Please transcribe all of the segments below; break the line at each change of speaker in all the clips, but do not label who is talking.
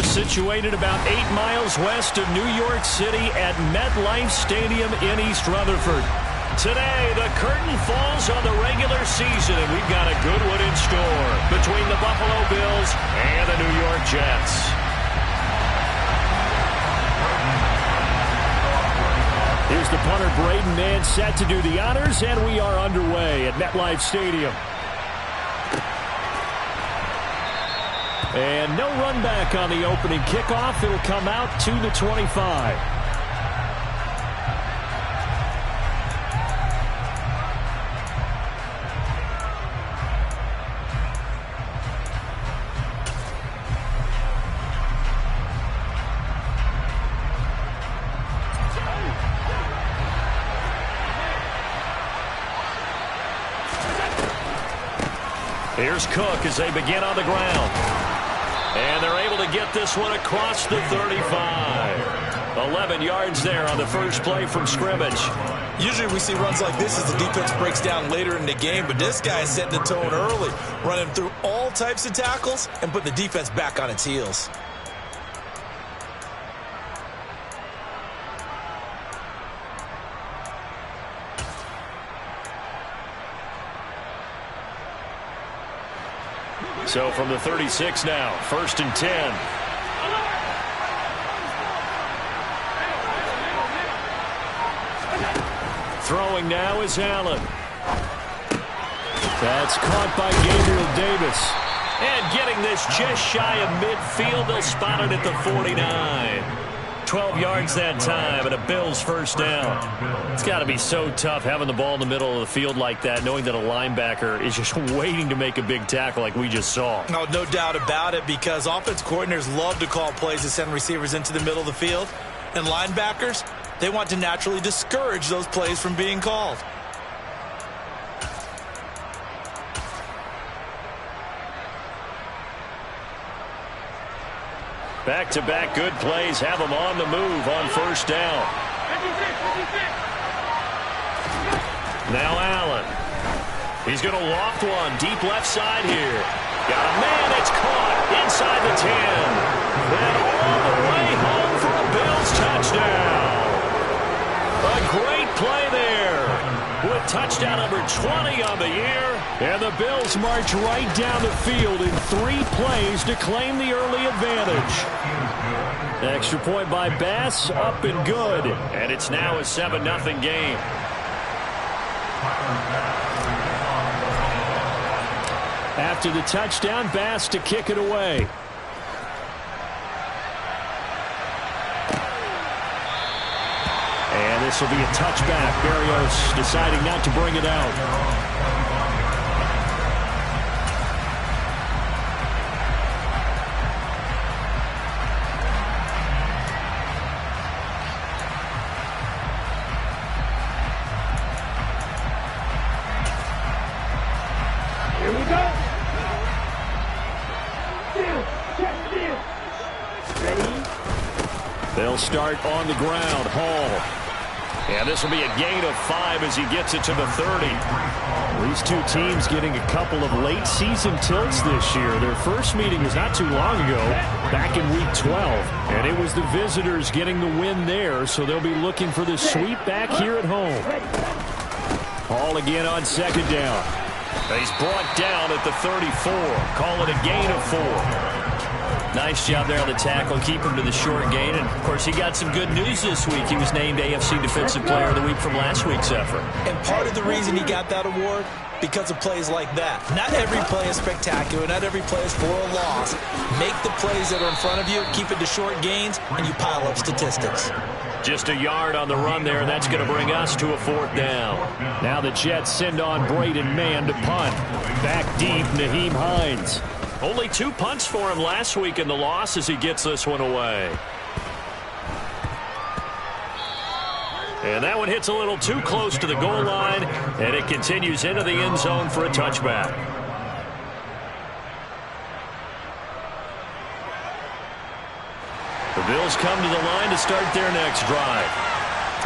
situated about 8 miles west of New York City at MetLife Stadium in East Rutherford. Today, the curtain falls on the regular season, and we've got a good one in store between the Buffalo Bills and the New York Jets. Here's the punter, Braden Mann, set to do the honors, and we are underway at MetLife Stadium. And no run back on the opening kickoff. It'll come out to the 25. Here's Cook as they begin on the ground. And they're able to get this one across the 35. 11 yards there on the first play from scrimmage.
Usually we see runs like this as the defense breaks down later in the game, but this guy is setting the tone early, running through all types of tackles and put the defense back on its heels.
So from the 36 now, 1st and 10. Throwing now is Allen. That's caught by Gabriel Davis. And getting this just shy of midfield, they'll spot it at the 49. 12 yards that time, and a Bills first down. It's got to be so tough having the ball in the middle of the field like that, knowing that a linebacker is just waiting to make a big tackle like we just saw.
No doubt about it, because offense coordinators love to call plays to send receivers into the middle of the field. And linebackers, they want to naturally discourage those plays from being called.
Back-to-back good plays have them on the move on first down. Now Allen. He's going to loft one deep left side here. Got a man, it's caught inside the 10. And all the way home for a Bills touchdown. A great play there with touchdown number 20 on the year. And the Bills march right down the field in 3 plays to claim the early advantage. Extra point by Bass, up and good. And it's now a 7-0 game. After the touchdown, Bass to kick it away. And this will be a touchback. Berrios deciding not to bring it out. They'll start on the ground. Hall. And this will be a gain of 5 as he gets it to the 30. These two teams getting a couple of late season tilts this year. Their first meeting was not too long ago, back in week 12. And it was the visitors getting the win there, so they'll be looking for the sweep back here at home. Hall again on second down. He's brought down at the 34. Call it a gain of 4. Nice job there on the tackle. Keep him to the short gain. And, of course, he got some good news this week. He was named AFC Defensive Player of the Week from last week's effort.
And part of the reason he got that award, because of plays like that. Not every play is spectacular. Not every play is for a loss. Make the plays that are in front of you, keep it to short gains, and you pile up statistics.
Just a yard on the run there, and that's going to bring us to a 4th down. Now the Jets send on Braden Mann to punt. Back deep, Nyheim Hines. Only 2 punts for him last week in the loss as he gets this one away. And that one hits a little too close to the goal line, and it continues into the end zone for a touchback. The Bills come to the line to start their next drive.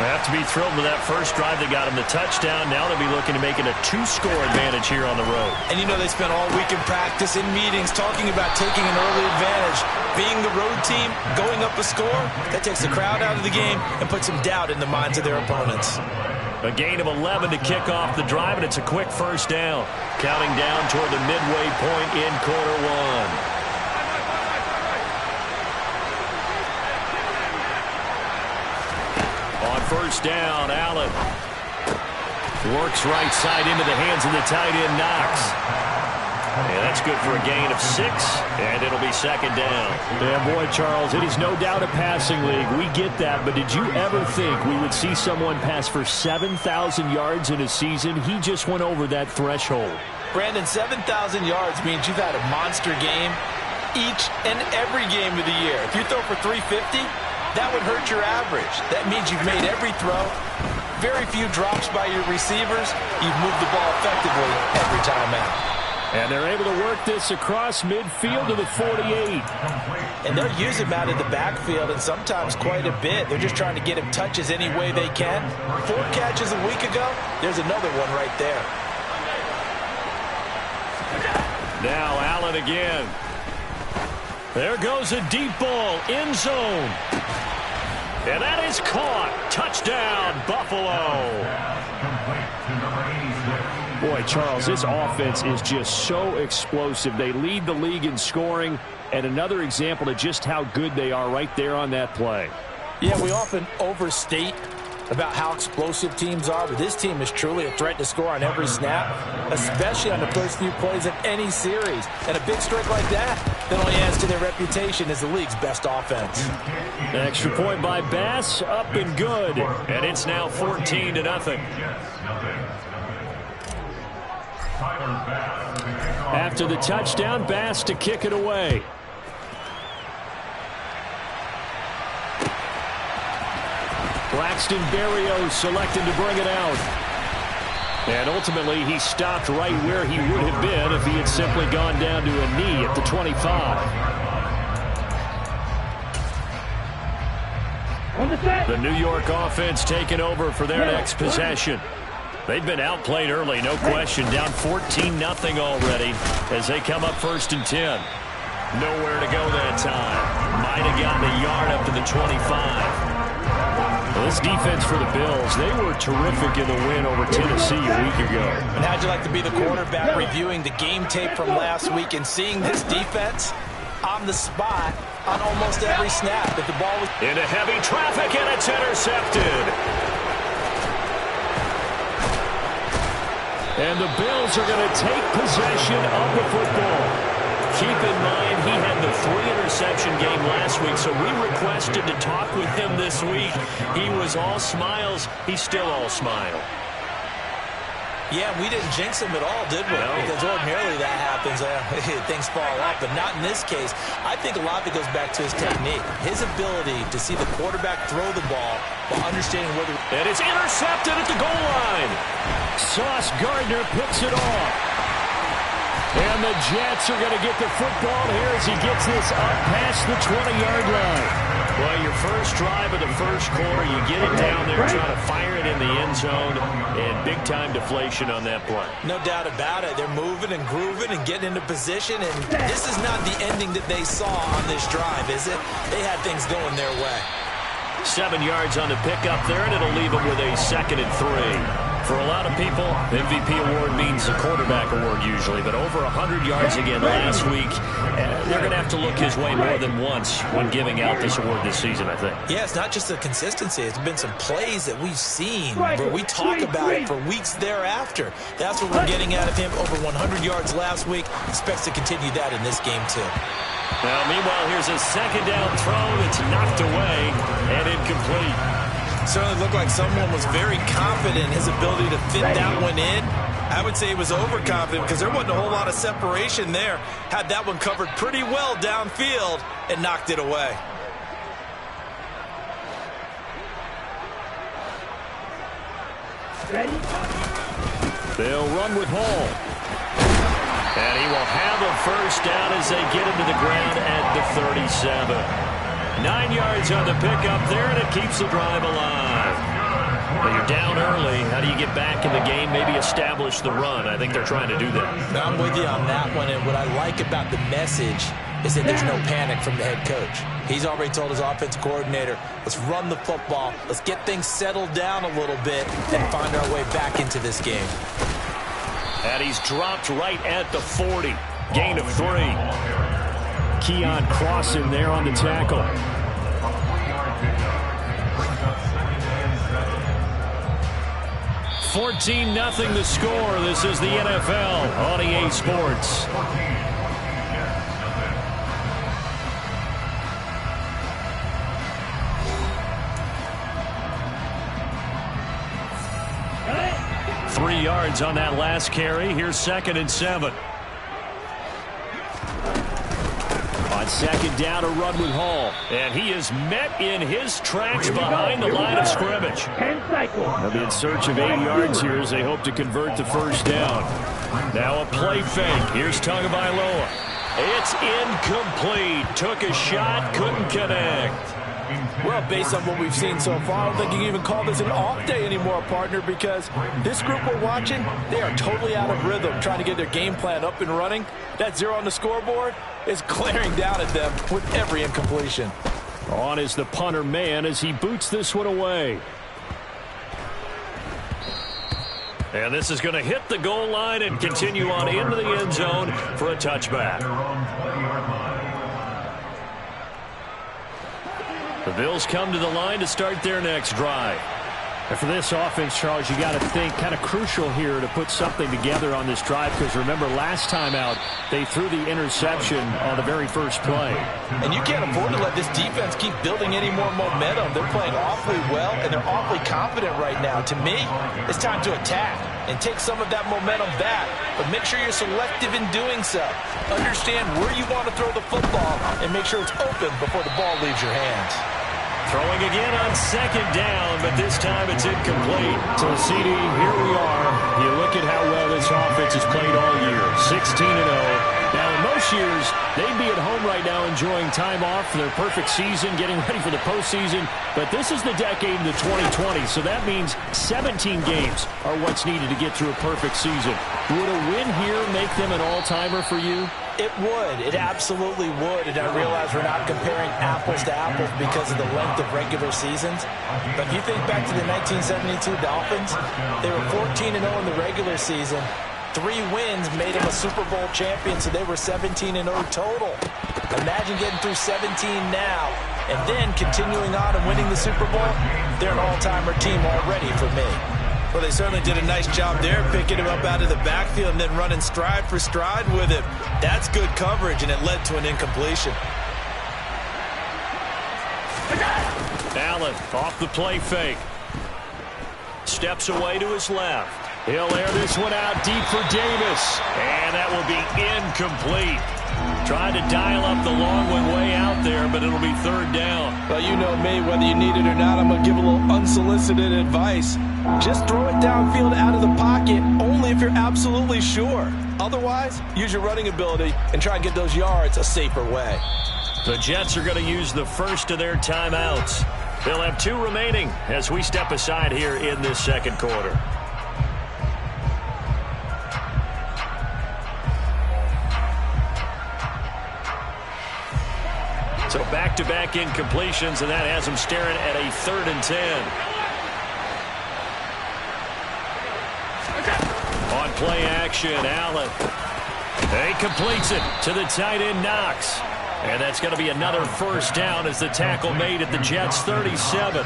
They have to be thrilled with that first drive that got them the touchdown. Now they'll be looking to make it a 2-score advantage here on the road.
And you know they spent all week in practice, in meetings, talking about taking an early advantage. Being the road team, going up a score, that takes the crowd out of the game and puts some doubt in the minds of their opponents.
A gain of 11 to kick off the drive, and it's a quick first down. Counting down toward the midway point in quarter one. On first down, Allen works right side into the hands of the tight end, Knox. Yeah, that's good for a gain of 6, and it'll be second down.
Yeah, boy, Charles, it is no doubt a passing league. We get that, but did you ever think we would see someone pass for 7,000 yards in a season? He just went over that threshold.
Brandon, 7,000 yards means you've had a monster game each and every game of the year. If you throw for 350, that would hurt your average. That means you've made every throw, very few drops by your receivers. You've moved the ball effectively every time out.
And they're able to work this across midfield to the 48.
And they'll use him out of the backfield, and sometimes quite a bit. They're just trying to get him touches any way they can. 4 catches a week ago, there's another one right there.
Now Allen again. There goes a deep ball, end zone. And that is caught. Touchdown, Buffalo.
Boy, Charles, this offense is just so explosive. They lead the league in scoring, and another example of just how good they are right there on that play.
Yeah, we often overstate about how explosive teams are, but this team is truly a threat to score on every snap, especially on the first few plays of any series. And a big streak like that only adds to their reputation as the league's best offense.
An extra point by Bass, up and good.
And it's now 14-0.
After the touchdown, Bass to kick it away. Braxton Berrios selected to bring it out. And ultimately, he stopped right where he would have been if he had simply gone down to a knee at the 25.
The New York offense taking over for their next possession. They've been outplayed early, no question. Down 14-0 already as they come up 1st and 10. Nowhere to go that time. Might have gotten a yard up to the 25.
Well, this defense for the Bills, they were terrific in the win over Tennessee a week ago.
And how'd you like to be the quarterback reviewing the game tape from last week and seeing this defense on the spot on almost every snap? If the ball was
into heavy traffic, and it's intercepted.
And the Bills are going to take possession of the football.
Keep in mind, he had the 3-interception game last week, so we requested to talk with him this week. He was all smiles. He's still all smile.
Yeah, we didn't jinx him at all, did we?
No.
Because ordinarily that happens. Things fall off, but not in this case. I think a lot of it goes back to his technique. His ability to see the quarterback throw the ball while understanding where the...
And it's intercepted at the goal line.
Sauce Gardner picks it off. And the Jets are going to get the football here as he gets this up past the 20-yard line.
Well, your first drive of the first quarter, you get it down there, trying to fire it in the end zone, and big-time deflation on that play.
No doubt about it. They're moving and grooving and getting into position, and this is not the ending that they saw on this drive, is it? They had things going their way.
7 yards on the pickup there, and it'll leave them with a 2nd and 3. For a lot of people, the MVP award means the quarterback award usually, but over 100 yards again last week, they're going to have to look his way more than once when giving out this award this season, I think.
Yeah, it's not just the consistency. It's been some plays that we've seen where we talk about it for weeks thereafter. That's what we're getting out of him. Over 100 yards last week. Expects to continue that in this game, too.
Now, meanwhile, here's a 2nd down throw that's knocked away and incomplete.
Certainly looked like someone was very confident in his ability to fit that one in. I would say he was overconfident because there wasn't a whole lot of separation there. Had that one covered pretty well downfield and knocked it away.
They'll run with Hall.
And he will have a first down as they get into the ground at the 37. 9 yards on the pickup there, and it keeps the drive alive. Well, you're down early. How do you get back in the game, maybe establish the run? I think they're trying to do that.
I'm with you on that one, and what I like about the message is that there's no panic from the head coach. He's already told his offensive coordinator, let's run the football, let's get things settled down a little bit, and find our way back into this game.
And he's dropped right at the 40. Gain of 3.
Keon Crossen there on the tackle.
$14-0 the score. This is the NFL on EA Sports. Three yards on that last carry. Here's 2nd and 7. On 2nd down, a run with Hall. And he is met in his tracks behind the line of scrimmage. They'll be in search of 8 yards here as they hope to convert the first down. Now a play fake. Here's Tagovailoa. It's incomplete. Took a shot, couldn't connect.
Well, based on what we've seen so far, I don't think you can even call this an off day anymore, partner, because this group we're watching, they are totally out of rhythm, trying to get their game plan up and running. That 0 on the scoreboard is glaring down at them with every incompletion.
On is the punter man as he boots this one away.
And this is going to hit the goal line and continue on into the end zone for a touchback. The Bills come to the line to start their next drive.
And for this offense, Charles, you got to think kind of crucial here to put something together on this drive, because remember last time out they threw the interception on the very first play.
And you can't afford to let this defense keep building any more momentum. They're playing awfully well, and they're awfully confident right now. To me, it's time to attack and take some of that momentum back, but make sure you're selective in doing so. Understand where you want to throw the football and make sure it's open before the ball leaves your hands.
Throwing again on 2nd down, but this time it's incomplete.
So, CD, here we are. You look at how well this offense has played all year, 16-0. Now, in most years, they'd be at home right now enjoying time off for their perfect season, getting ready for the postseason. But this is the decade in the 2020, so that means 17 games are what's needed to get through a perfect season. Would a win here make them an all-timer for you?
It would. It absolutely would. And I realize we're not comparing apples to apples because of the length of regular seasons. But if you think back to the 1972 Dolphins, they were 14-0 in the regular season. 3 wins made them a Super Bowl champion, so they were 17-0 total. Imagine getting through 17 now and then continuing on and winning the Super Bowl. They're an all-timer team already for me. Well, they certainly did a nice job there, picking him up out of the backfield and then running stride for stride with him. That's good coverage, and it led to an incompletion.
Allen off the play fake. Steps away to his left. He'll air this one out deep for Davis. And that will be incomplete. Trying to dial up the long one way out there, but it'll be 3rd down.
Well, you know me, whether you need it or not, I'm going to give a little unsolicited advice. Just throw it downfield out of the pocket, only if you're absolutely sure. Otherwise, use your running ability and try and get those yards a safer way.
The Jets are going to use the first of their timeouts. They'll have 2 remaining as we step aside here in this 2nd quarter. So back-to-back incompletions, and that has them staring at a 3rd and 10. On play action, Allen. He completes it to the tight end, Knox. And that's going to be another first down as the tackle made at the Jets' 37.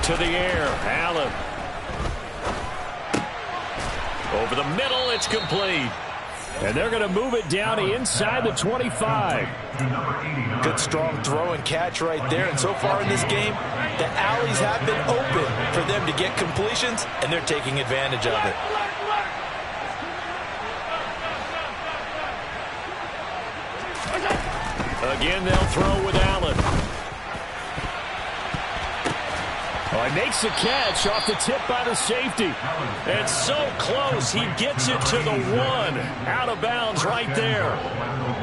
To the air, Allen. Over the middle, it's complete.
And they're going to move it down inside the 25.
Good strong throw and catch right there. And so far in this game, the alleys have been open for them to get completions, and they're taking advantage of it.
Again, they'll throw with Allen. Oh, he makes the catch off the tip by the safety. And so close, he gets it to the 1. Out of bounds right there.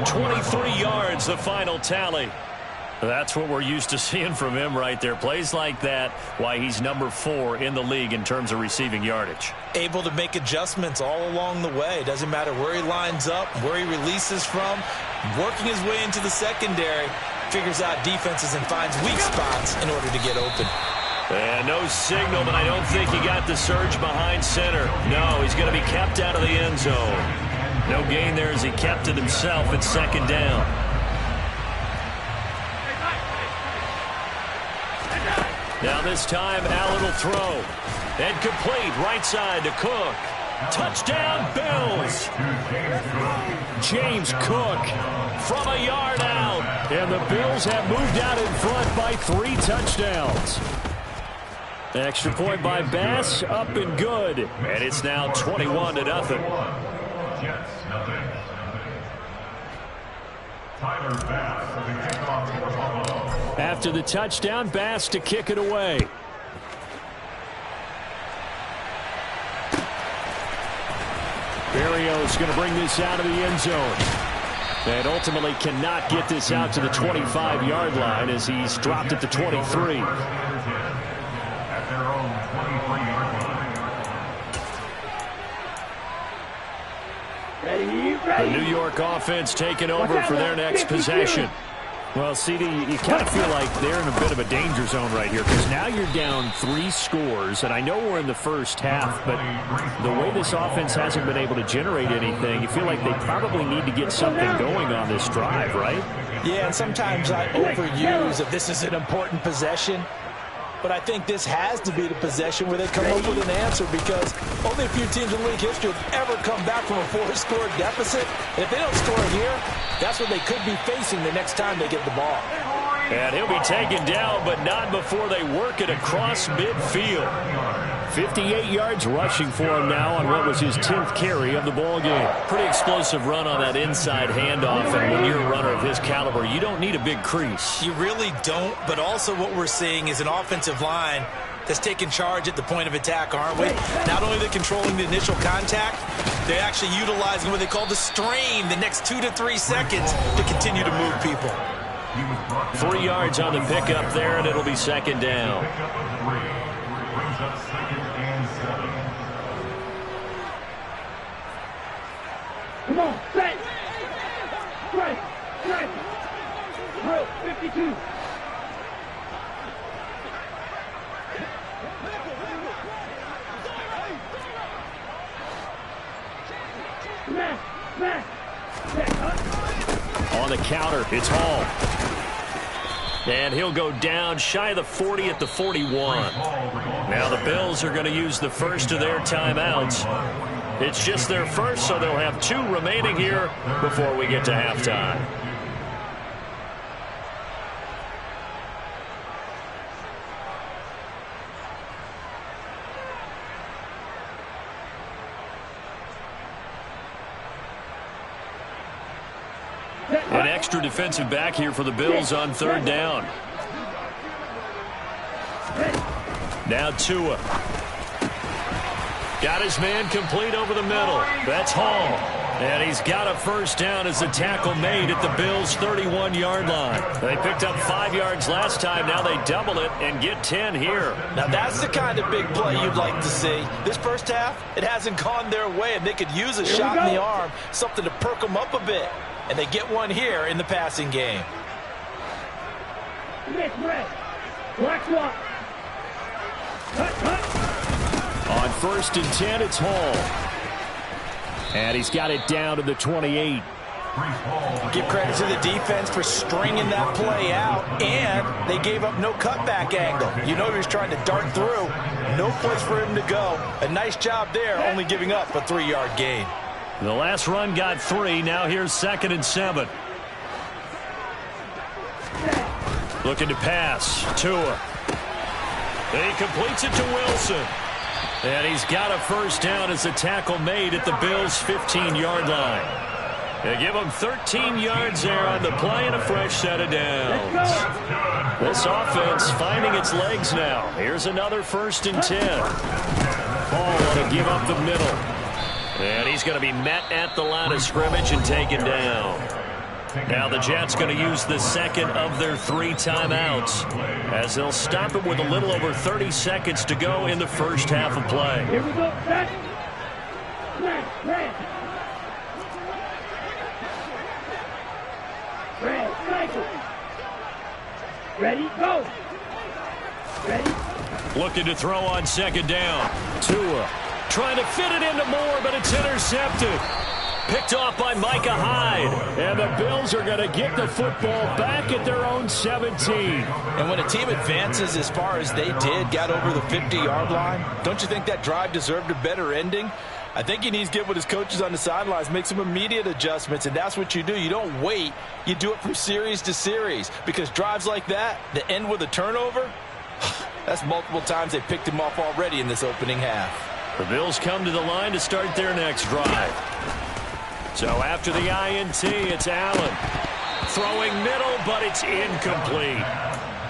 23 yards, the final tally. That's what we're used to seeing from him right there. Plays like that, why he's number 4 in the league in terms of receiving yardage.
Able to make adjustments all along the way. Doesn't matter where he lines up, where he releases from. Working his way into the secondary. Figures out defenses and finds weak spots in order to get open.
And no signal, but I don't think he got the surge behind center. No, he's going to be kept out of the end zone. No gain there as he kept it himself at second down. Now this time, Allen will throw. And complete, right side to Cook. Touchdown, Bills! James Cook from a yard out. And the Bills have moved out in front by 3 touchdowns. Extra point by Bass, up and good. And it's now 21-0. After the touchdown, Bass to kick it away. Berrios going to bring this out of the end zone. And ultimately cannot get this out to the 25-yard line as he's dropped at the 23. The New York offense taking over for their next possession. Well, CD, you kind of feel like they're in a bit of a danger zone right here because now you're down 3 scores, and I know we're in the first half, but the way this offense hasn't been able to generate anything, you feel like they probably need to get something going on this drive, right?
Yeah, and sometimes I overuse that this is an important possession. But I think this has to be the possession where they come up with an answer because only a few teams in league history have ever come back from a 4-score deficit. And if they don't score here, that's what they could be facing the next time they get the ball.
And he'll be taken down, but not before they work it across midfield. 58 yards rushing for him now on what was his 10th carry of the ball game. Pretty explosive run on that inside handoff, and when you're a runner of his caliber, you don't need a big crease.
You really don't, but also what we're seeing is an offensive line that's taking charge at the point of attack, aren't we? Not only are they controlling the initial contact, they're actually utilizing what they call the strain the next 2 to 3 seconds to continue to move people.
3 yards on the pickup there, and it'll be second down.
Come on, set! Strike! Strike! Drill, 52! Smash! Smash!
On the counter, it's Hall. And he'll go down shy of the 40 at the 41. Now the Bills are going to use the first of their timeouts. It's just their first, so they'll have 2 remaining here before we get to halftime. An extra defensive back here for the Bills on 3rd down. Now Tua. Got his man complete over the middle. That's Hall. And he's got a first down as the tackle made at the Bills' 31-yard line. They picked up 5 yards last time. Now they double it and get 10 here.
Now that's the kind of big play you'd like to see. This first half, it hasn't gone their way, and they could use a shot in the arm, something to perk them up a bit. And they get one here in the passing game.
Miss red. Black swap. Cut, cut.
On 1st and 10, it's Hall. And he's got it down to the 28.
Give credit to the defense for stringing that play out, and they gave up no cutback angle. You know he was trying to dart through. No place for him to go. A nice job there, only giving up a 3-yard gain.
The last run got 3. Now here's 2nd and 7. Looking to pass. Tua. He completes it to Wilson. And he's got a first down as the tackle made at the Bills' 15-yard line. They give him 13 yards there on the play and a fresh set of downs. This offense finding its legs now. Here's another 1st and 10. Ball to give up the middle. And he's going to be met at the line of scrimmage and taken down. Now the Jets going to use the second of their 3 timeouts as they'll stop it with a little over 30 seconds to go in the first half of play.
Here we go. Set. Smash. Red. Red. Cycle. Ready. Go. Ready.
Looking to throw on 2nd down. Tua trying to fit it into Moore, but it's intercepted. Picked off by Micah Hyde.
And the Bills are going to get the football back at their own 17.
And when a team advances as far as they did, got over the 50-yard line, don't you think that drive deserved a better ending? I think he needs to get with his coaches on the sidelines, make some immediate adjustments, and that's what you do. You don't wait. You do it from series to series, because drives like that end with a turnover, that's multiple times they picked him off already in this opening half.
The Bills come to the line to start their next drive. So after the INT, it's Allen. Throwing middle, but it's incomplete.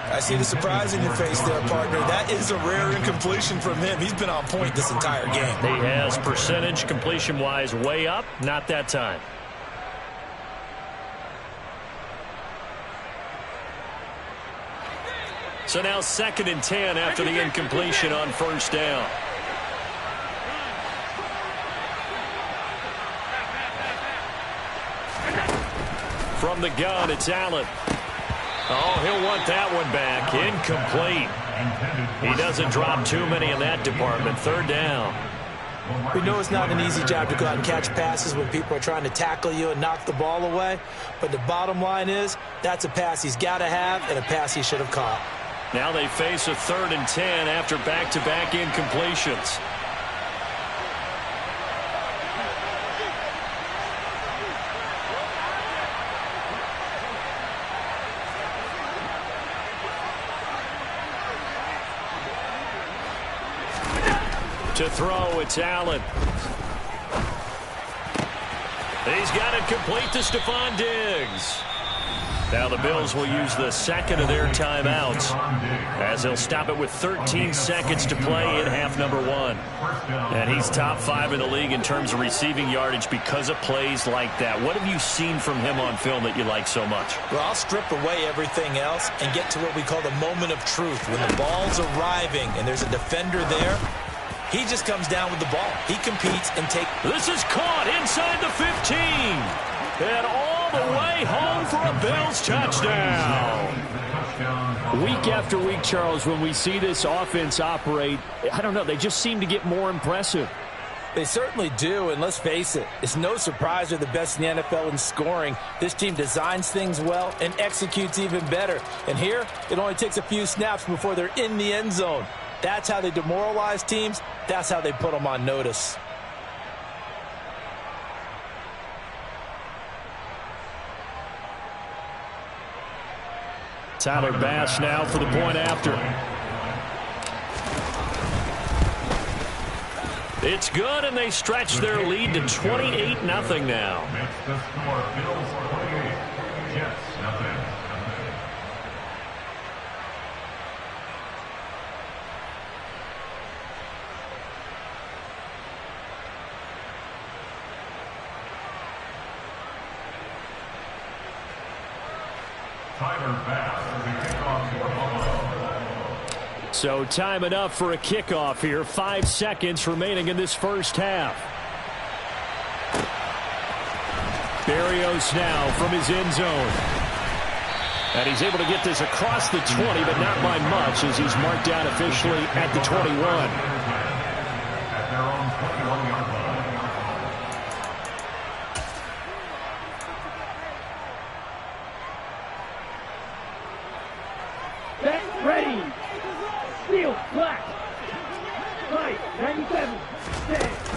I see the surprise in your face there, partner. That is a rare incompletion from him. He's been on point this entire game.
He has percentage completion-wise way up. Not that time. So now 2nd and 10 after the incompletion on 1st down. From the gun, it's Allen. Oh, he'll want that one back. Incomplete. He doesn't drop too many in that department. 3rd down.
We know it's not an easy job to go out and catch passes when people are trying to tackle you and knock the ball away. But the bottom line is, that's a pass he's got to have and a pass he should have caught.
Now they face a 3rd and 10 after back-to-back incompletions. To throw, it's Allen. He's got it complete to Stephon Diggs. Now the Bills will use the 2nd of their timeouts as they'll stop it with 13 seconds to play in half number 1. And he's top 5 in the league in terms of receiving yardage because of plays like that. What have you seen from him on film that you like so much?
Well, I'll strip away everything else and get to what we call the moment of truth. When the ball's arriving and there's a defender there, he just comes down with the ball. He competes and takes.
This is caught inside the 15. And all the way home for a Bills touchdown.
Week after week, Charles, when we see this offense operate, I don't know, they just seem to get more impressive.
They certainly do, and let's face it, it's no surprise they're the best in the NFL in scoring. This team designs things well and executes even better. And here, it only takes a few snaps before they're in the end zone. That's how they demoralize teams. That's how they put them on notice.
Tyler Bass now for the point after.
It's good, and they stretch their lead to 28-0 now.
So time enough for a kickoff here. 5 seconds remaining in this first half. Berrios now from his end zone. And he's able to get this across the 20, but not by much as he's marked down officially at the 21.
Ready. Steal. Black. Right. 97.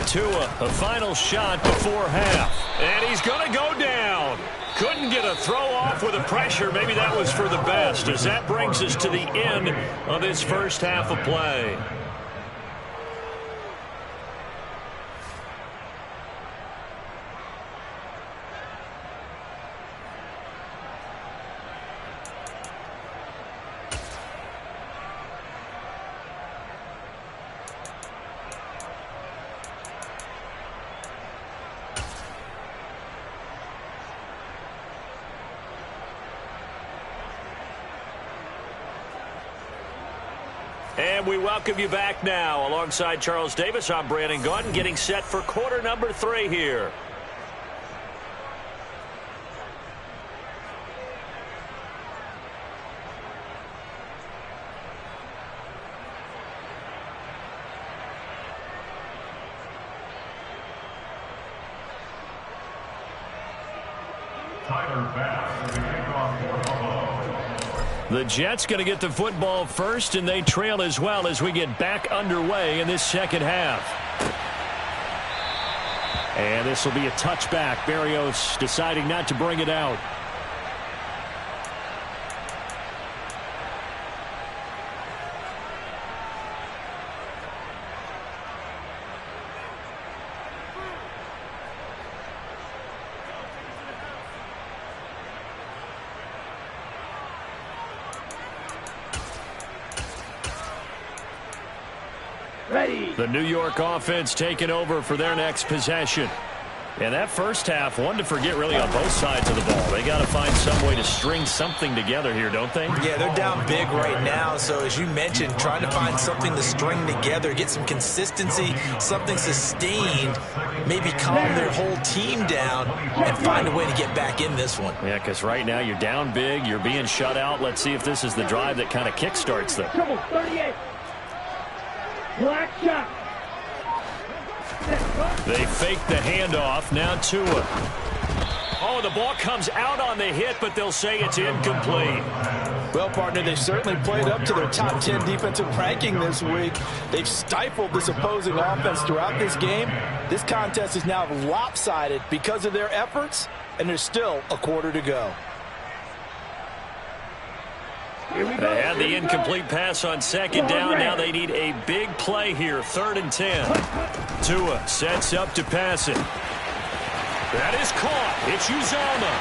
Tua, a final shot before half. And he's going to go down. Couldn't get a throw off with the pressure. Maybe that was for the best, as that brings us to the end of this first half of play. And we welcome you back now. Alongside Charles Davis, I'm Brandon Gaudin, getting set for quarter number 3 here. The Jets going to get the football first, and they trail as well as we get back underway in this second half. And this will be a touchback. Berrios deciding not to bring it out.
Ready.
The New York offense taking over for their next possession. And that first half, one to forget really on both sides of the ball. They got to find some way to string something together here, don't they?
Yeah, they're down big right now. So as you mentioned, trying to find something to string together, get some consistency, something sustained, maybe calm their whole team down and find a way to get back in this one.
Yeah, because right now you're down big, you're being shut out. Let's see if this is the drive that kind of kickstarts them.
Trouble, 38. Black shot.
They fake the handoff. Now Tua. Oh, the ball comes out on the hit, but they'll say it's incomplete.
Well, partner, they certainly played up to their top 10 defensive ranking this week. They've stifled this opposing offense throughout this game. This contest is now lopsided because of their efforts, and there's still a quarter to go.
They had the incomplete pass on second down. Now they need a big play here. 3rd and 10. Tua sets up to pass it. That is caught. It's Uzomah.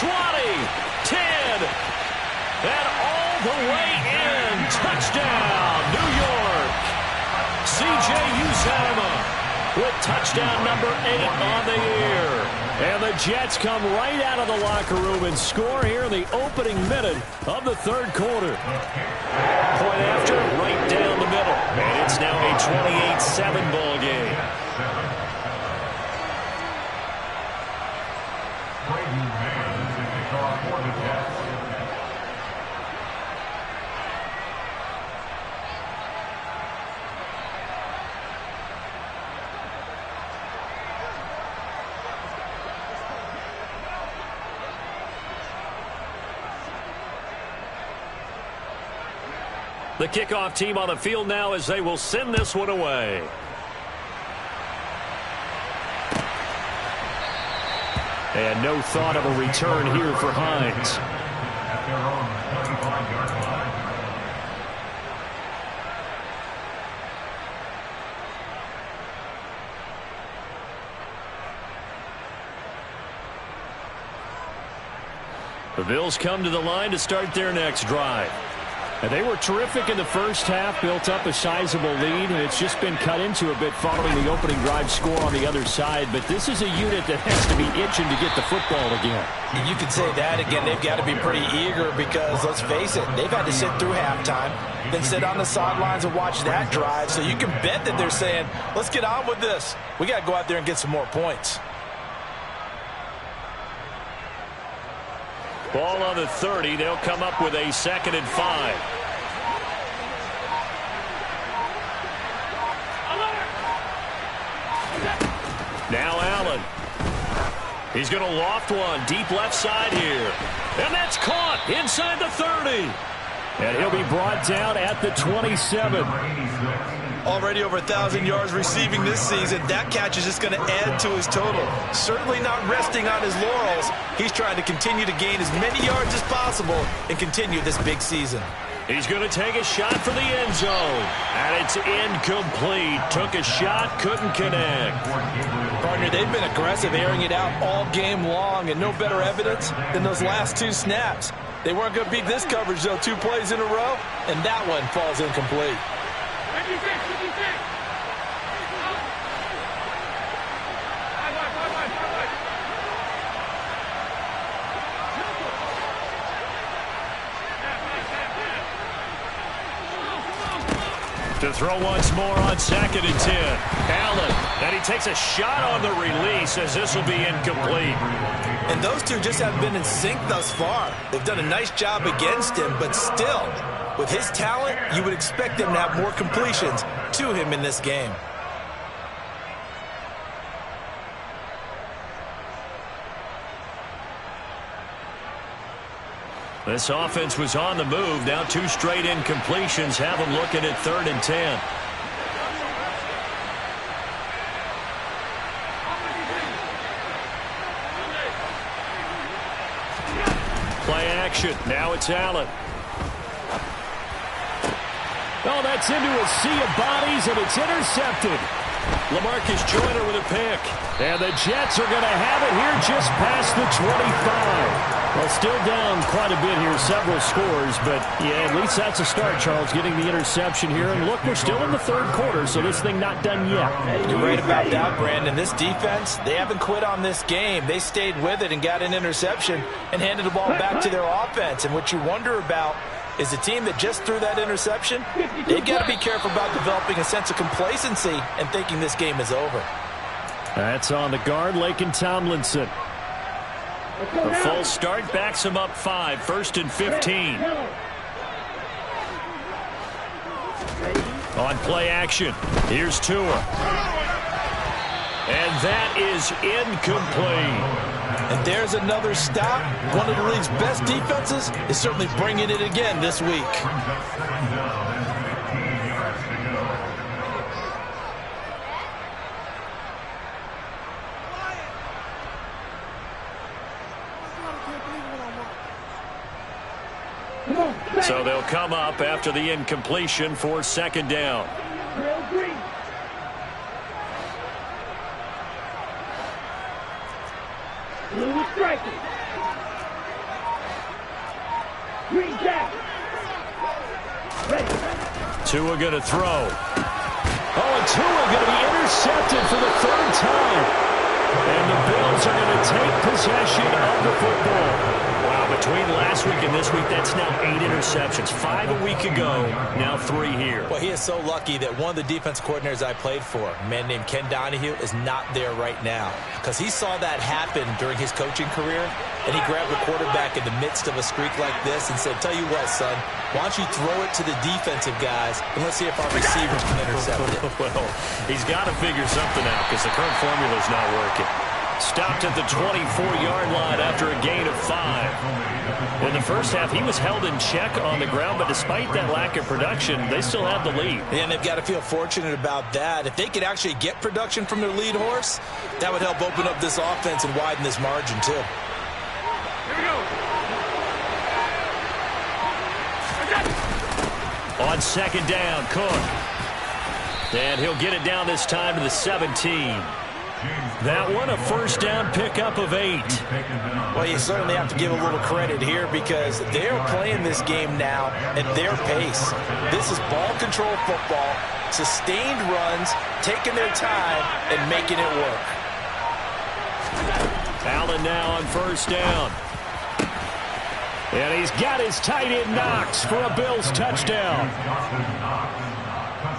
20, 10, and all the way in. Touchdown, New York. C.J. Uzomah with touchdown number 8 on the year. And the Jets come right out of the locker room and score here in the opening minute of the 3rd quarter. Point after, right down the middle. And it's now a 28-7 ball game. The kickoff team on the field now as they will send this one away. And no thought of a return here for Hines. The Bills come to the line to start their next drive. And they were terrific in the first half, built up a sizable lead, and it's just been cut into a bit following the opening drive score on the other side. But this is a unit that has to be itching to get the football again.
You could say that again. They've got to be pretty eager because, let's face it, they've had to sit through halftime, then sit on the sidelines and watch that drive. So you can bet that they're saying, let's get on with this. We got to go out there and get some more points.
Ball on the 30. They'll come up with a 2nd and 5. Now Allen. He's going to loft one deep left side here. And that's caught inside the 30. And he'll be brought down at the 27.
Already over 1,000 yards receiving this season. That catch is just going to add to his total. Certainly not resting on his laurels. He's trying to continue to gain as many yards as possible and continue this big season.
He's going to take a shot for the end zone. And it's incomplete. Took a shot, couldn't connect.
Partner, they've been aggressive, airing it out all game long, and no better evidence than those last 2 snaps. They weren't going to beat this coverage, though, 2 plays in a row, and that one falls incomplete.
To throw once more on 2nd and 10. Allen, and he takes a shot on the release as this will be incomplete.
And those two just haven't been in sync thus far. They've done a nice job against him, but still, with his talent, you would expect them to have more completions to him in this game.
This offense was on the move. Now 2 straight incompletions have them looking at 3rd and 10. Play action. Now it's Allen.
Oh, that's into a sea of bodies, and it's intercepted.
LaMarcus Joyner with a pick.
And the Jets are going to have it here just past the 25. Well, still down quite a bit here, several scores, but yeah, at least that's a start, Charles, getting the interception here. And look, we're still in the 3rd quarter, so this thing not done yet.
You're right about that, Brandon. This defense, they haven't quit on this game. They stayed with it and got an interception and handed the ball back to their offense. And what you wonder about is a team that just threw that interception, they've got to be careful about developing a sense of complacency and thinking this game is over.
That's on the guard, Laken Tomlinson.
The full start backs him up 5, 1st and 15. On play action, here's Tua. And that is incomplete.
And there's another stop. One of the league's best defenses is certainly bringing it again this week.
So they'll come up after the incompletion for 2nd down.
Blue striking. Green jacket. Ready.
Tua going to throw.
Oh, and Tua going to be intercepted for the 3rd time. And the Bills are going to take possession of the football.
Wow, between last week and this week, that's now 8 interceptions. 5 a week ago, now 3 here.
Well, he is so lucky that one of the defense coordinators I played for, a man named Ken Donahue, is not there right now. Because he saw that happen during his coaching career, and he grabbed the quarterback in the midst of a streak like this and said, tell you what, son, why don't you throw it to the defensive guys, and let's see if our receivers can intercept it.
Well, he's got to figure something out because the current formula is not working. Stopped at the 24-yard line after a gain of 5. In the first half, he was held in check on the ground, but despite that lack of production, they still have the lead.
And they've got to feel fortunate about that. If they could actually get production from their lead horse, that would help open up this offense and widen this margin, too.
Here we go.
On 2nd down, Cook. And he'll get it down this time to the 17. That one a 1st down pickup of 8.
Well, you certainly have to give a little credit here because they're playing this game now at their pace. This is ball control football, sustained runs, taking their time, and making it work.
Allen now on 1st down.
And he's got his tight end Knox for a Bills touchdown.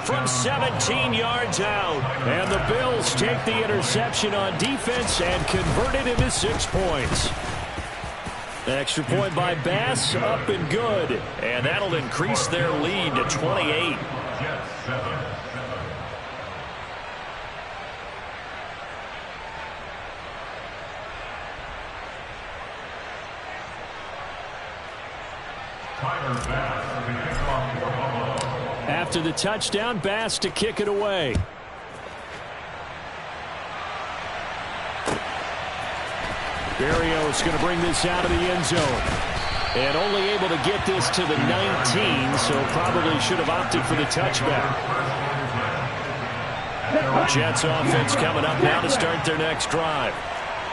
From 17 yards out.
And the Bills take the interception on defense and convert it into 6 points. Extra point by Bass, up and good.
And that'll increase their lead to 28.
After the touchdown, Bass to kick it away. Berrios going to bring this out of the end zone. And only able to get this to the 19, so probably should have opted for the touchback.
Jets offense coming up now to start their next drive.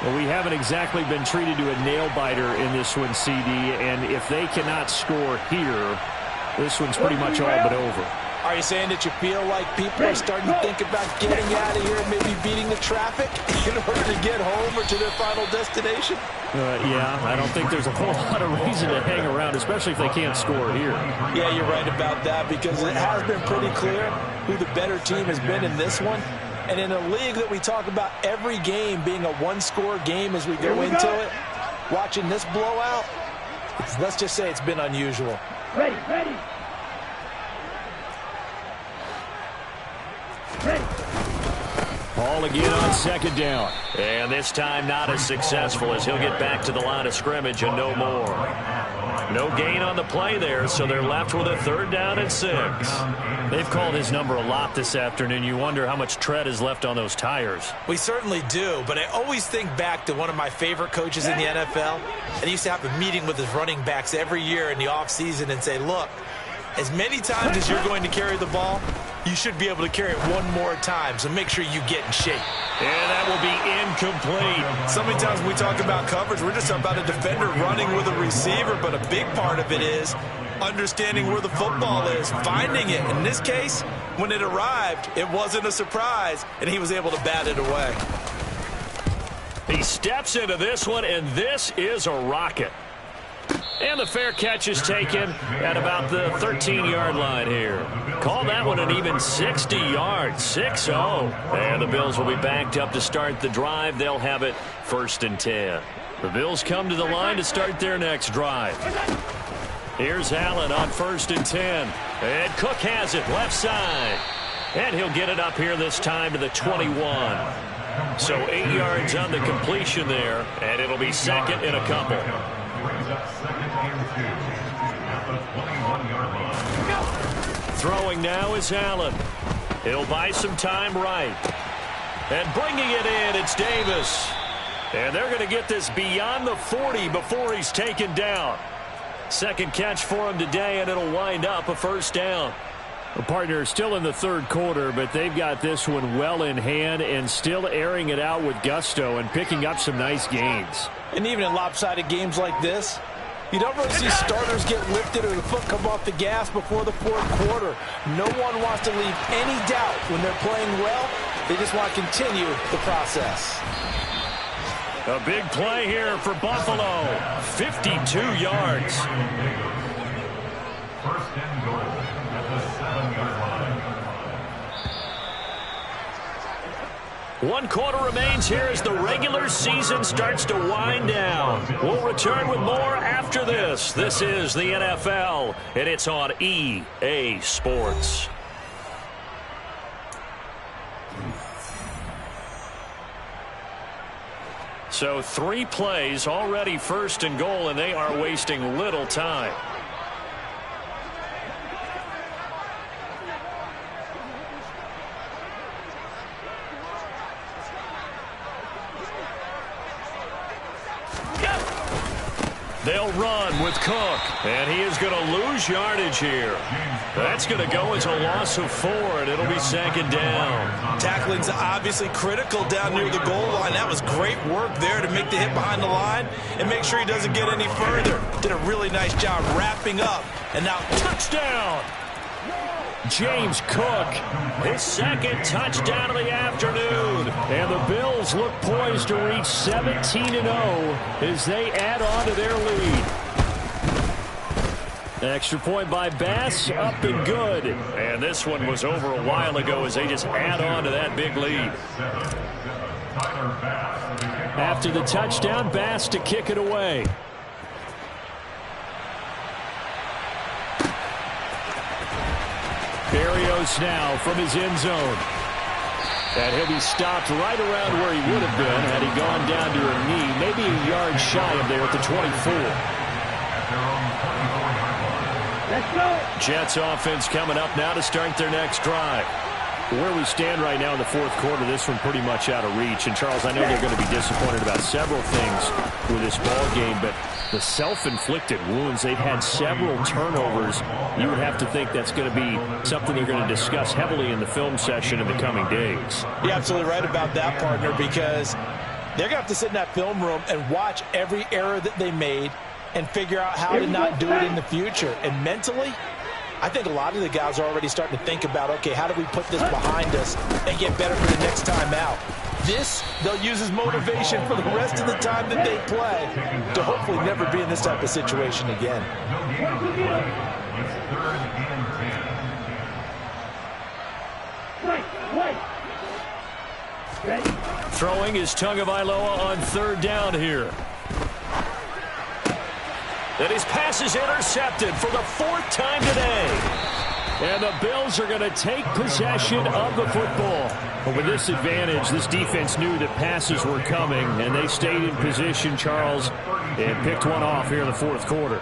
Well, we haven't exactly been treated to a nail-biter in this one, CD, and if they cannot score here, this one's pretty much all but over.
All Are you saying that you feel like people are starting to think about getting out of here and maybe beating the traffic in order to get home or to their final destination?
Yeah, I don't think there's a whole lot of reason to hang around, especially if they can't score here.
Yeah, you're right about that, because it has been pretty clear who the better team has been in this one. And in a league that we talk about every game being a one-score game as we go into it, watching this blowout, let's just say it's been unusual.
Ready.
Ball again on second down. And this time not as successful, as he'll get back to the line of scrimmage and no more. No gain on the play there, so they're left with a 3rd down and 6.
They've called his number a lot this afternoon. You wonder how much tread is left on those tires.
We certainly do, but I always think back to one of my favorite coaches in the NFL. And he used to have a meeting with his running backs every year in the offseason and say, look, as many times as you're going to carry the ball, you should be able to carry it one more time, so make sure you get in shape.
And that will be incomplete.
So many times when we talk about coverage, we're just talking about a defender running with a receiver, but a big part of it is understanding where the football is, finding it. In this case, when it arrived, it wasn't a surprise, and he was able to bat it away.
He steps into this one, and this is a rocket. And the fair catch is taken at about the 13-yard line here. Call that one an even 60 yards, 6-0. And the Bills will be backed up to start the drive. They'll have it 1st and 10. The Bills come to the line to start their next drive. Here's Allen on 1st and 10. And Cook has it left side. And he'll get it up here this time to the 21. So 8 yards on the completion there, and it'll be 2nd and a couple. Throwing now is Allen. He'll buy some time right. And bringing it in, it's Davis. And they're going to get this beyond the 40 before he's taken down. 2nd catch for him today, and it'll wind up a 1st down.
A partner still in the 3rd quarter, but they've got this one well in hand and still airing it out with gusto and picking up some nice gains.
And even in lopsided games like this, you don't really see starters get lifted or the foot come off the gas before the 4th quarter. No one wants to leave any doubt when they're playing well. They just want to continue the process.
A big play here for Buffalo. 52 yards.
1st and goal at the 7-yard line.
1 quarter remains here as the regular season starts to wind down. We'll return with more after this. This is the NFL, and it's on EA Sports. So 3 plays already 1st and goal, and they are wasting little time. They'll run with Cook, and he is going to lose yardage here. That's going to go as a loss of 4, and it'll be 2nd down.
Tackling's obviously critical down near the goal line. That was great work there to make the hit behind the line and make sure he doesn't get any further. Did a really nice job wrapping up, and now touchdown.
James Cook, his 2nd touchdown of the afternoon.
And the Bills look poised to reach 17-0 as they add on to their lead. Extra point by Bass, up and good.
And this one was over a while ago as they just add on to that big lead.
After the touchdown, Bass to kick it away. Berrios now from his end zone. And he'll be stopped right around where he would have been had he gone down to a knee, maybe a yard shy of there at the 24.
Let's go.
Jets offense coming up now to start their next drive.
Where we stand right now in the 4th quarter, this one pretty much out of reach. And, Charles, I know they're going to be disappointed about several things with this ball game, but the self-inflicted wounds, they've had several turnovers. You would have to think that's going to be something they're going to discuss heavily in the film session in the coming days.
You're absolutely right about that, partner, because they're going to have to sit in that film room and watch every error that they made and figure out how to not do it in the future. And mentally, I think a lot of the guys are already starting to think about, okay, how do we put this behind us and get better for the next time out? This, they'll use as motivation for the rest of the time that they play to hopefully never be in this type of situation again.
Throwing is Tagovailoa on third down here. And his pass is intercepted for the fourth time today. And the Bills are going to take possession of the football. But with this advantage, this defense knew that passes were coming, and they stayed in position, Charles, and picked one off here in the fourth quarter.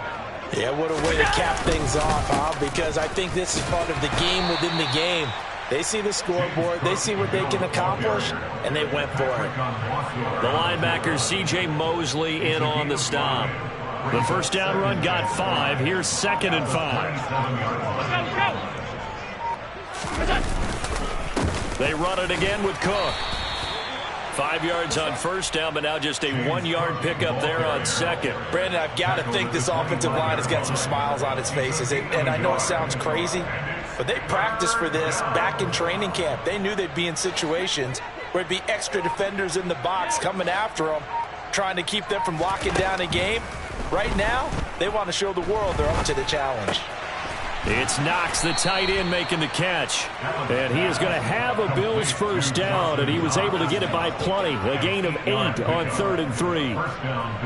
Yeah, what a way to cap things off, huh? Because I think this is part of the game within the game. They see the scoreboard, they see what they can accomplish, and they went for it.
The linebacker, C.J. Mosley, in on the stop. The first down run got 5. Here's 2nd and 5. They run it again with Cook. 5 yards on first down, but now just a 1-yard pickup there on second.
Brandon, I've got to think this offensive line has got some smiles on its faces. And I know it sounds crazy, but they practiced for this back in training camp. They knew they'd be in situations where it'd be extra defenders in the box coming after them, trying to keep them from locking down a game. Right now, they want to show the world they're up to the challenge.
It's Knox, the tight end, making the catch. And he is going to have a Bills first down, and he was able to get it by plenty. A gain of 8 on 3rd and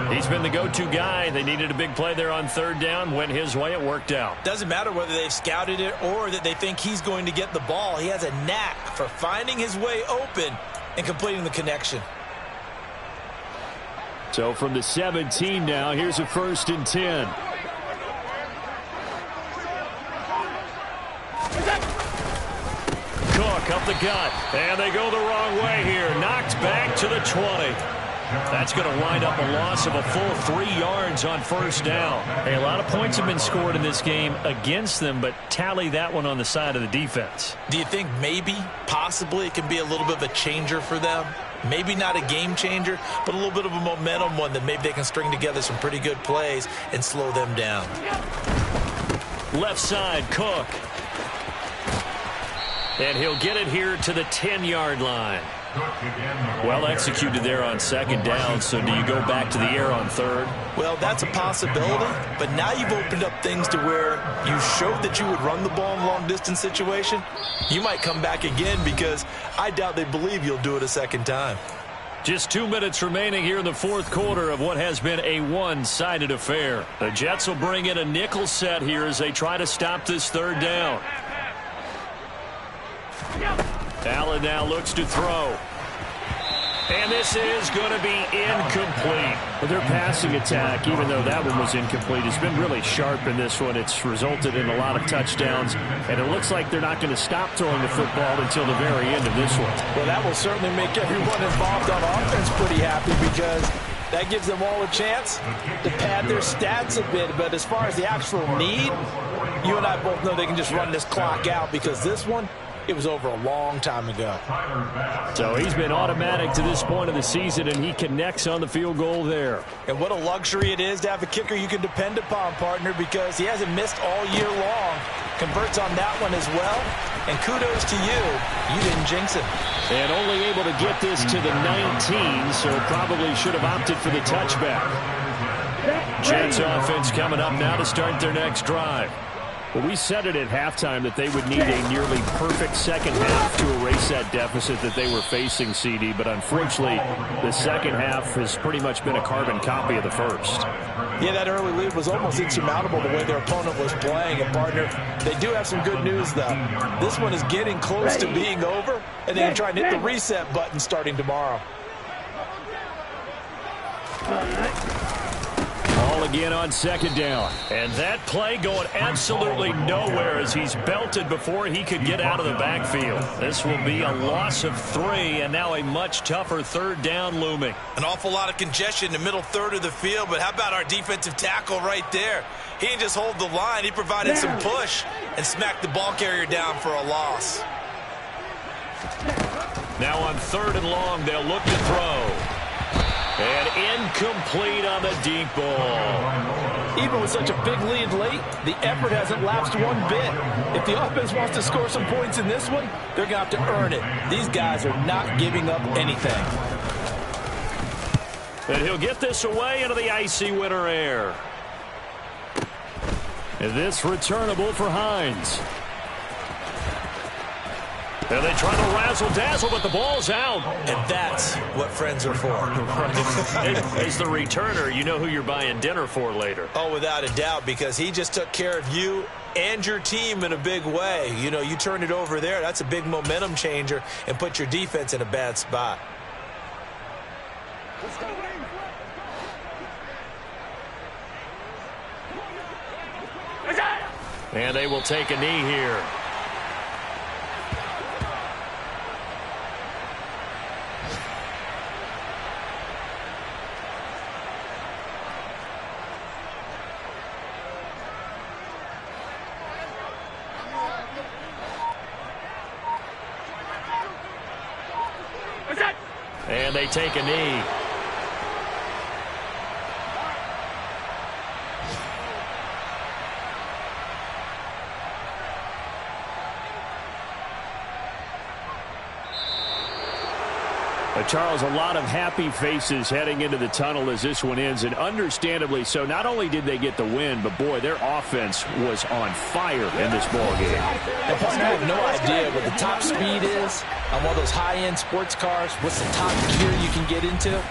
3. He's been the go-to guy. They needed a big play there on third down. Went his way. It worked out.
Doesn't matter whether they've scouted it or that they think he's going to get the ball. He has a knack for finding his way open and completing the connection.
So from the 17 now, here's a 1st and 10. Cook up the gut, and they go the wrong way here. Knocked back to the 20. That's going to wind up a loss of a full 3 yards on first down.
Hey, a lot of points have been scored in this game against them, but tally that one on the side of the defense.
Do you think maybe, possibly, it can be a little bit of a changer for them? Maybe not a game changer, but a little bit of a momentum one that maybe they can string together some pretty good plays and slow them down.
Left side, Cook. And he'll get it here to the 10-yard line. Well executed there on second down, so do you go back to the air on third?
Well, that's a possibility, but now you've opened up things to where you showed that you would run the ball in a long-distance situation. You might come back again because I doubt they believe you'll do it a second time.
Just 2 minutes remaining here in the fourth quarter of what has been a one-sided affair. The Jets will bring in a nickel set here as they try to stop this third down. Allen now looks to throw. And this is going to be incomplete.
Their passing attack, even though that one was incomplete, has been really sharp in this one. It's resulted in a lot of touchdowns, and it looks like they're not going to stop throwing the football until the very end of this one.
Well, that will certainly make everyone involved on offense pretty happy because that gives them all a chance to pad their stats a bit. But as far as the actual need, you and I both know they can just run this clock out because this one, it was over a long time ago.
So he's been automatic to this point of the season, and he connects on the field goal there.
And what a luxury it is to have a kicker you can depend upon, partner, because he hasn't missed all year long. Converts on that one as well. And kudos to you. You didn't jinx him.
And only able to get this to the 19, so probably should have opted for the touchback.
Jets offense coming up now to start their next drive.
Well, we said it at halftime that they would need a nearly perfect second half to erase that deficit that they were facing, CD. But unfortunately, the second half has pretty much been a carbon copy of the first.
Yeah, that early lead was almost insurmountable the way their opponent was playing. And, partner, they do have some good news, though. This one is getting close to being over, and they can try and hit the reset button starting tomorrow.
Ball again on second down. And that play going absolutely nowhere as he's belted before he could get out of the backfield. This will be a loss of 3, and now a much tougher third down looming.
An awful lot of congestion in the middle third of the field, but how about our defensive tackle right there? He didn't just hold the line. He provided some push and smacked the ball carrier down for a loss.
Now on 3rd and long, they'll look to throw. And incomplete on the deep ball.
Even with such a big lead late, the effort hasn't lapsed one bit. If the offense wants to score some points in this one, they're going to have to earn it. These guys are not giving up anything.
And he'll get this away into the icy winter air. And this returnable for Hines. And they try to razzle-dazzle, but the ball's out.
And that's what friends are for.
As the returner, you know who you're buying dinner for later.
Oh, without a doubt, because he just took care of you and your team in a big way. You know, you turn it over there, that's a big momentum changer, and put your defense in a bad spot.
And they will take a knee here. And they take a knee. Charles, a lot of happy faces heading into the tunnel as this one ends, and understandably so. Not only did they get the win, but, boy, their offense was on fire in this ballgame.
And, partner, I have no idea what the top speed is on one of those high-end sports cars. What's the top gear you can get into?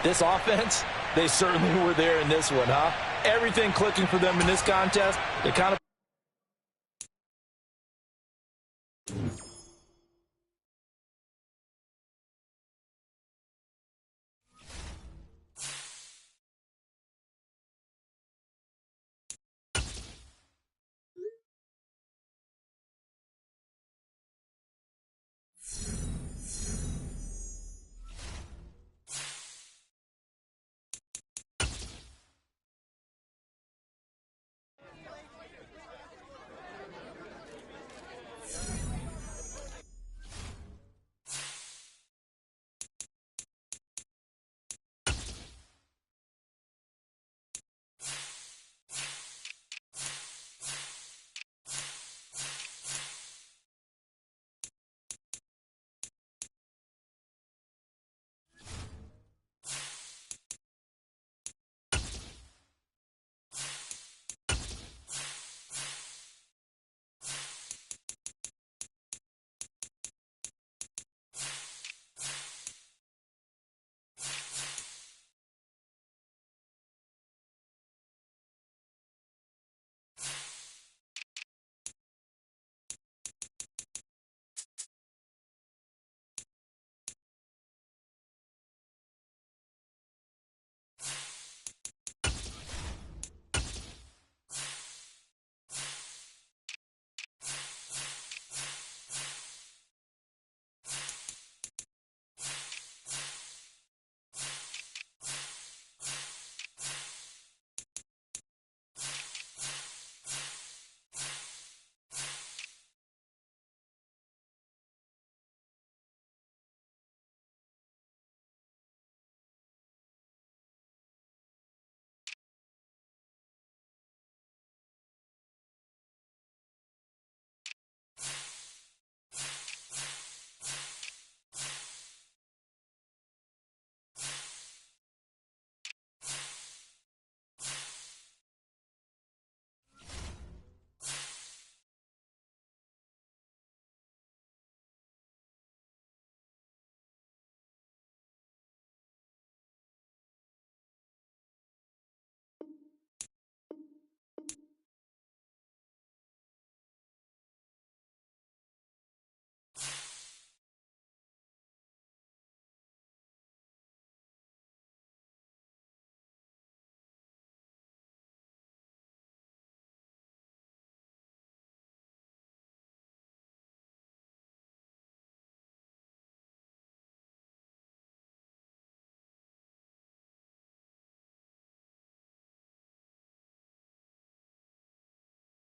This offense, they certainly were there in this one, huh? Everything clicking for them in this contest. They kind of